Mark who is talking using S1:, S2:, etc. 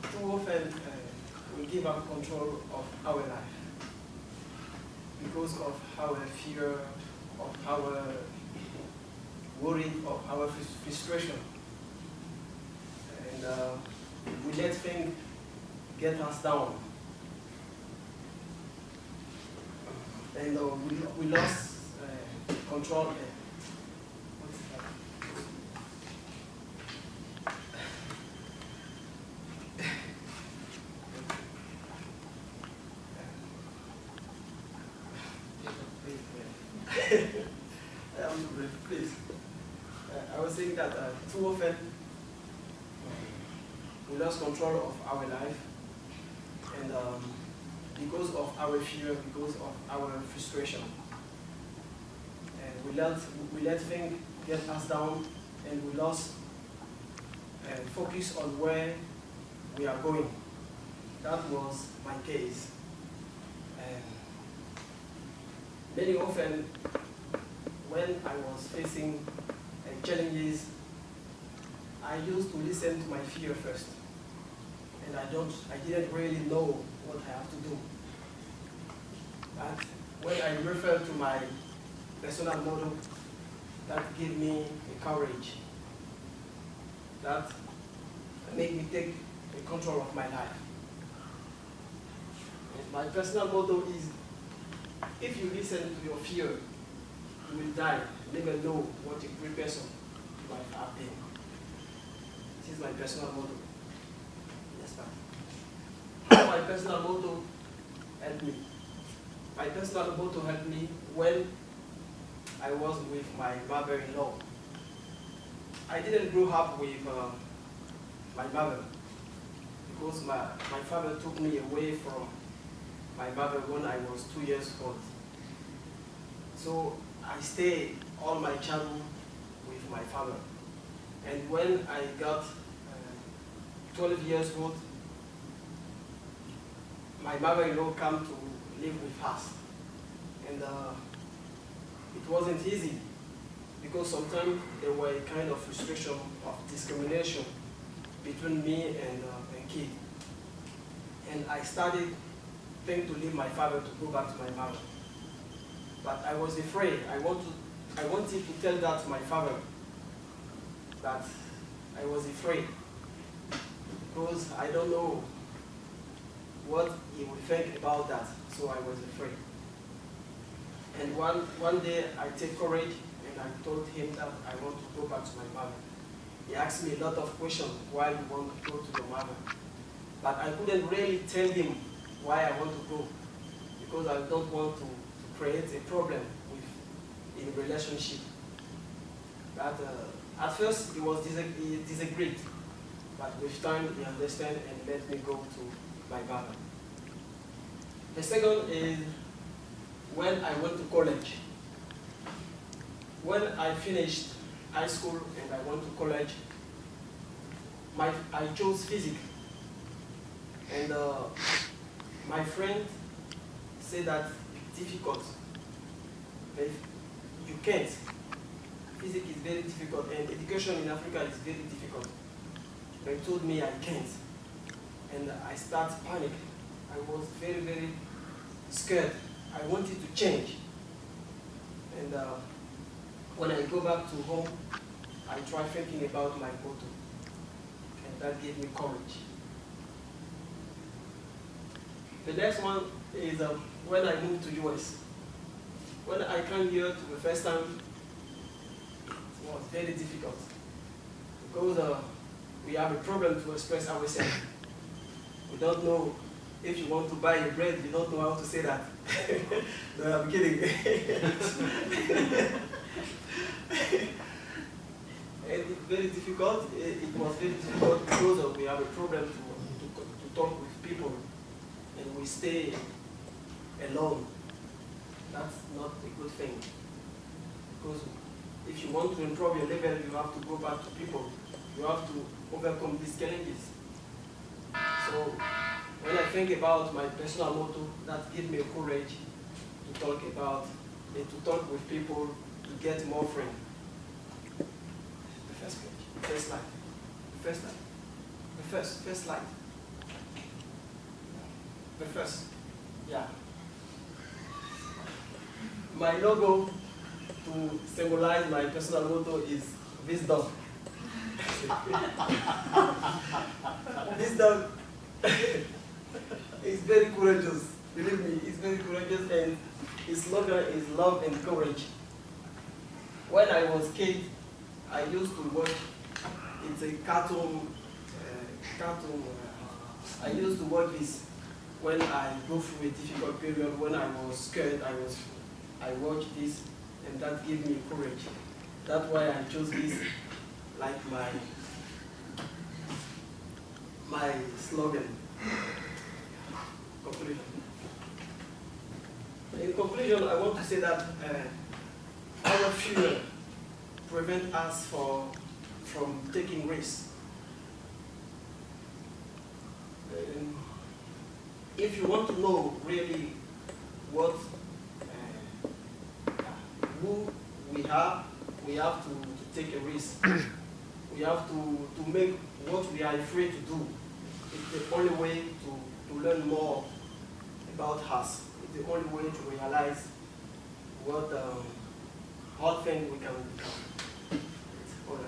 S1: too often we give up control of our life because of our fear, of our worry, of our frustration. And we let things get us down. And we lost control. Please. I was saying that too often we lost control of our life, and because of our fear, because of our frustration, and we let things get us down, and we lost focus on where we are going. That was my case. And very often, when I was facing challenges, I used to listen to my fear first, and I didn't really know what I have to do. But when I refer to my personal model, that gave me a courage, that made me take control of my life. And my personal motto is, if you listen to your fear, you will die, never know what a great person you might have been. This is my personal motto. Yes, ma'am. How my personal motto helped me? My personal motto helped me when I was with my mother-in-law. I didn't grow up with my mother because my father took me away from my mother when I was 2 years old. So I stayed all my childhood with my father. And when I got 12 years old, my mother-in-law came to live with us. And it wasn't easy because sometimes there were a kind of frustration of discrimination between me and kid. And I started thinking to leave my father to go back to my mother. But I was afraid. I wanted to tell that to my father, that I was afraid because I don't know what he would think about that, so I was afraid. And one day I take courage and I told him that I want to go back to my mother. He asked me a lot of questions, why you want to go to your mother. But I couldn't really tell him why I want to go, because I don't want to create a problem in a relationship. But at first he disagreed, but with time he understand and let me go to my mother. The second is when I went to college. When I finished high school and I went to college, I chose physics. And my friend said that it's difficult. You can't. Physics is very difficult, and education in Africa is very difficult. They told me I can't. And I started panic. I was very, very scared. I wanted to change. And when I go back to home, I try thinking about my motto. And that gave me courage. The next one is when I moved to US. When I came here to the first time, it was very difficult because we have a problem to express ourselves. We don't know if you want to buy a bread, you don't know how to say that. No, I'm kidding. And it's very difficult. It was very difficult because we have a problem to talk with people, and we stay alone. That's not a good thing. Because if you want to improve your level, you have to go back to people. You have to overcome these challenges. So when I think about my personal motto, that gives me a courage to talk about and to talk with people to get more friends. The first page, the first slide, the first slide. The first, yeah. My logo to symbolize my personal motto is wisdom. This dog is very courageous. Believe me, it's very courageous, and his slogan is love and courage. When I was a kid, I used to watch. It's a cartoon. I used to watch this when I go through a difficult period. When I was scared, I watched this, and that gave me courage. That's why I chose this like my slogan. Conclusion. In conclusion, I want to say that our fear prevents us from taking risks. If you want to know really what who we have to take a risk. We have to make what we are afraid to do. It's the only way to learn more about us. It's the only way to realize what thing we can become. It's all.